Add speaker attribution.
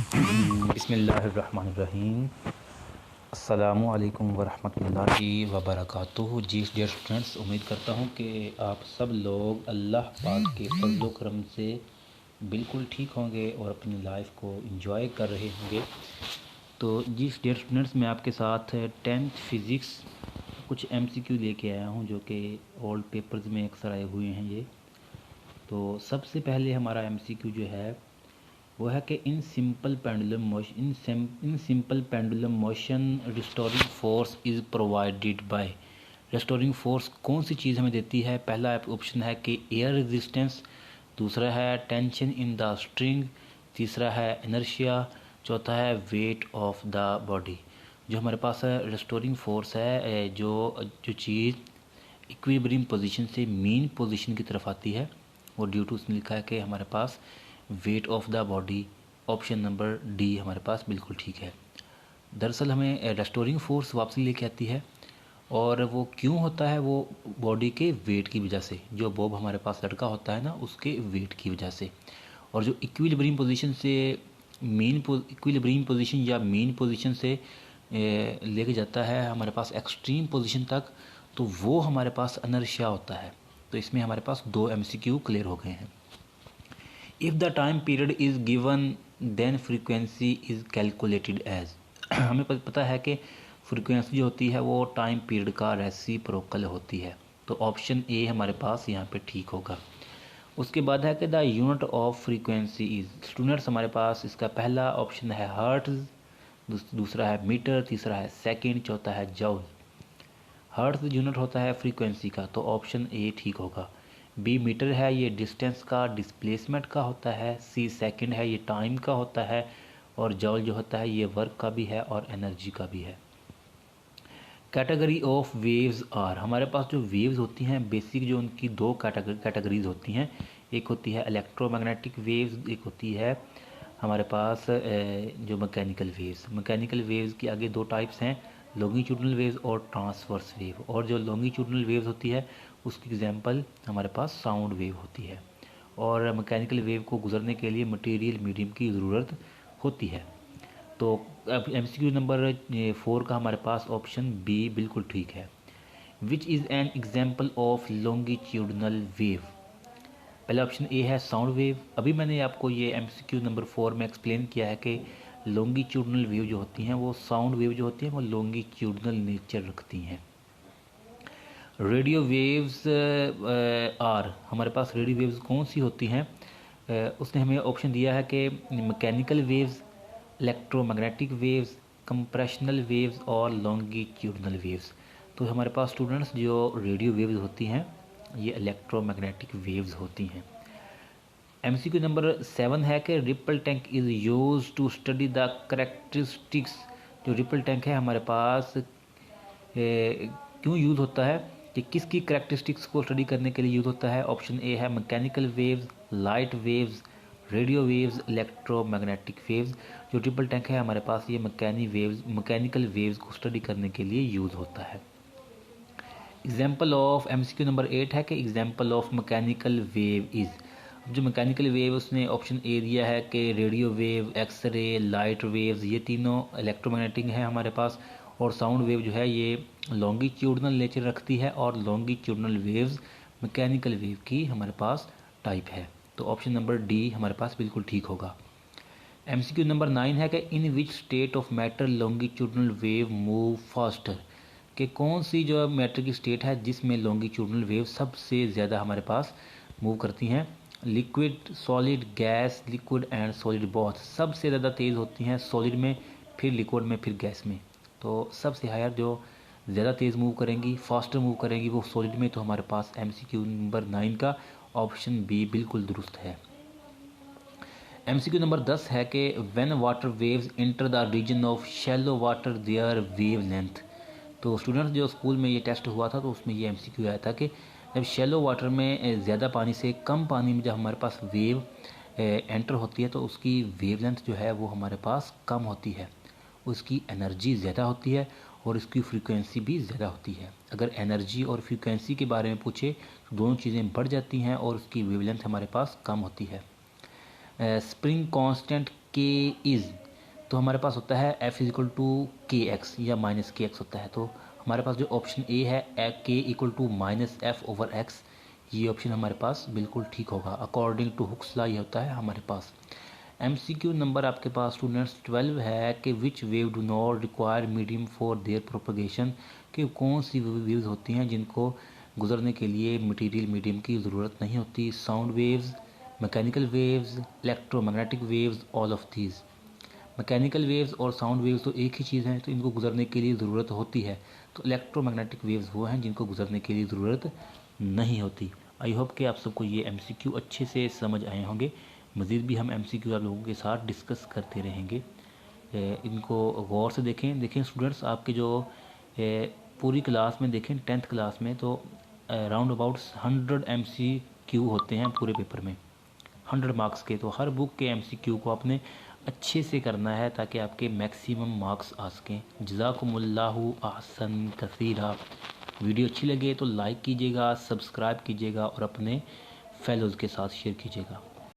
Speaker 1: बिस्मिल्लाहिर्रहमानिर्रहीम। अस्सलामु अलैकुम वरहमतुल्लाहि वबरकातुहू। जी डियर स्टूडेंट्स, उम्मीद करता हूँ कि आप सब लोग अल्लाह पाक के फजल करम से बिल्कुल ठीक होंगे और अपनी लाइफ को एंजॉय कर रहे होंगे। तो जी डियर स्टूडेंट्स, मैं आपके साथ 10th फिज़िक्स कुछ MCQ लेके आया हूँ जो कि ओल्ड पेपर्स में अक्सर आए हुए हैं ये। तो सबसे पहले हमारा MCQ जो है वो है कि in simple pendulum motion restoring force is provided by. Restoring force कौन सी चीज़ हमें देती है? पहला ऑप्शन है कि एयर रेजिस्टेंस, दूसरा है टेंशन इन द स्ट्रिंग, तीसरा है इनर्शिया, चौथा है वेट ऑफ द बॉडी। जो हमारे पास रिस्टोरिंग फोर्स है, जो चीज़ इक्विलिब्रियम पोजीशन से मीन पोजीशन की तरफ आती है, वो ड्यू टू उसमें लिखा है कि हमारे पास weight of the body. Option number D हमारे पास बिल्कुल ठीक है। दरअसल हमें रेस्टोरिंग फोर्स वापसी लेके आती है, और वो क्यों होता है? वो बॉडी के वेट की वजह से, जो बॉब हमारे पास लड़का होता है ना, उसके वेट की वजह से। और जो इक्विलिब्रियम पोजीशन से इक्विलिब्रियम पोजीशन या मीन पोजीशन से लेके जाता है हमारे पास एक्सट्रीम पोजीशन तक, तो वो हमारे पास इनर्शिया होता है। तो इसमें हमारे पास 2 MCQ क्लियर हो गए हैं। If the time period is given then frequency is calculated as. हमें पता है कि फ्रीक्वेंसी जो होती है वो टाइम पीरियड का रेसिप्रोकल होती है। तो ऑप्शन ए हमारे पास यहाँ पे ठीक होगा। उसके बाद है कि the unit of frequency is. Students, हमारे पास इसका पहला ऑप्शन है हर्ट्ज़, दूसरा है मीटर, तीसरा है सेकेंड, चौथा है जूल। हर्ट्ज़ यूनिट होता है फ्रीक्वेंसी का, तो ऑप्शन ए ठीक होगा। बी मीटर है, ये डिस्टेंस का, डिस्प्लेसमेंट का होता है। सी सेकंड है, ये टाइम का होता है। और जॉल जो होता है ये वर्क का भी है और एनर्जी का भी है। Category of waves are. हमारे पास जो वेव्स होती हैं बेसिक, जो उनकी 2 कैटेगरीज होती हैं। एक होती है इलेक्ट्रोमैग्नेटिक वेव्स, एक होती है हमारे पास जो मैकेनिकल वेव्स। मैकेनिकल वेव्स की आगे 2 टाइप्स हैं, लॉन्गिट्यूडनल वेव्स और ट्रांसवर्स वेव। और जो लॉन्गिट्यूडनल वेव्स होती है उसकी एग्जांपल हमारे पास साउंड वेव होती है। और मैकेनिकल वेव को गुजरने के लिए मटेरियल मीडियम की ज़रूरत होती है। तो अब MCQ नंबर 4 का हमारे पास ऑप्शन बी बिल्कुल ठीक है। Which is an example of longitudinal wave? पहला ऑप्शन ए है साउंड वेव। अभी मैंने आपको ये MCQ नंबर 4 में एक्सप्लेन किया है कि लॉन्गिट्यूडनल वेव जो होती हैं वो साउंड वेव जो होती हैं वो लॉन्गिट्यूडनल नेचर रखती हैं। Radio waves are. हमारे पास रेडियो वेव्स कौन सी होती हैं? उसने हमें ऑप्शन दिया है कि mechanical waves, electromagnetic waves, compressional waves और लॉन्गिट्यूडनल वेव्स। तो हमारे पास स्टूडेंट्स जो रेडियो वेव्स होती हैं ये इलेक्ट्रोमैग्नेटिक वेव्स होती हैं। MCQ नंबर 7 है कि ripple tank is use to study the characteristics. जो रिपल टैंक है हमारे पास क्यों यूज़ होता है, कि किसकी करेक्टरिस्टिक्स को स्टडी करने के लिए यूज़ होता है? ऑप्शन ए है mechanical waves, light waves, radio waves, electromagnetic waves. जो ट्रिपल टैंक है हमारे पास ये मैकेनिकल वेव्स को स्टडी करने के लिए यूज़ होता है। एग्जाम्पल ऑफ MCQ नंबर 8 है कि example of mechanical wave is. जो मैकेनिकल वेव उसने ऑप्शन ए दिया है कि radio wave, X ray, light waves, ये तीनों इलेक्ट्रोमैग्नेटिक हैं हमारे पास। और साउंड वेव जो है ये लॉन्गिट्यूडनल नेचर रखती है, और लॉन्गिट्यूडनल वेव्स मैकेनिकल वेव की हमारे पास टाइप है। तो ऑप्शन नंबर डी हमारे पास बिल्कुल ठीक होगा। MCQ नंबर 9 है कि in which state of matter longitudinal wave move faster. कि कौन सी जो मैटर की स्टेट है जिसमें लॉन्गिट्यूडनल वेव सबसे ज़्यादा हमारे पास मूव करती हैं? Liquid, solid, gas, liquid and solid both. सबसे ज़्यादा तेज़ होती हैं सॉलिड में, फिर लिक्विड में, फिर गैस में। तो सबसे हायर जो ज़्यादा तेज़ मूव करेंगी, फास्टर मूव करेंगी, वो सॉलिड में। तो हमारे पास MCQ नंबर 9 का ऑप्शन बी बिल्कुल दुरुस्त है। MCQ नंबर 10 है कि when water waves enter the region of shallow water their wavelength. तो स्टूडेंट्स जो स्कूल में ये टेस्ट हुआ था तो उसमें ये MCQ आया था कि जब शैलो वाटर में ज़्यादा पानी से कम पानी में जब हमारे पास वेव एंटर होती है तो उसकी वेव लेंथ जो है वो हमारे पास कम होती है, उसकी एनर्जी ज़्यादा होती है और इसकी फ्रीक्वेंसी भी ज़्यादा होती है। अगर एनर्जी और फ्रीक्वेंसी के बारे में पूछे तो दोनों चीज़ें बढ़ जाती हैं और उसकी वेवलेंथ हमारे पास कम होती है। स्प्रिंग कांस्टेंट के इज़, तो हमारे पास होता है एफ इज इक्वल टू के एक्स या माइनस के एक्स होता है। तो हमारे पास जो ऑप्शन ए है के equal to minus F over X, ये ऑप्शन हमारे पास बिल्कुल ठीक होगा। अकॉर्डिंग टू हुक्स लॉ ये होता है हमारे पास। MCQ नंबर आपके पास स्टूडेंट्स 12 है कि which wave do not require medium for their propagation, कि कौन सी वेव्स होती हैं जिनको गुजरने के लिए मटेरियल मीडियम की ज़रूरत नहीं होती। Sound waves, mechanical waves, electromagnetic waves, all of these. Mechanical waves और साउंड वेव्स तो एक ही चीज़ है, तो इनको गुजरने के लिए ज़रूरत होती है। तो इलेक्ट्रोमैग्नेटिक वेव्स वो हैं जिनको गुजरने के लिए ज़रूरत नहीं होती। आई होप कि आप सबको ये MCQ अच्छे से समझ आए होंगे। मज़ीद भी हम MCQ आप लोगों के साथ डिस्कस करते रहेंगे। इनको गौर से देखें स्टूडेंट्स, आपके जो पूरी क्लास में देखें 10th क्लास में तो राउंड अबाउट 100 MCQ होते हैं पूरे पेपर में, 100 मार्क्स के। तो हर बुक के MCQ को आपने अच्छे से करना है ताकि आपके मैक्सिमम मार्क्स आ सकें। जज़ाकुमुल्लाहु अहसन कसीरा। वीडियो अच्छी लगे तो लाइक कीजिएगा, सब्सक्राइब कीजिएगा और अपने फेलोज़ के साथ शेयर कीजिएगा।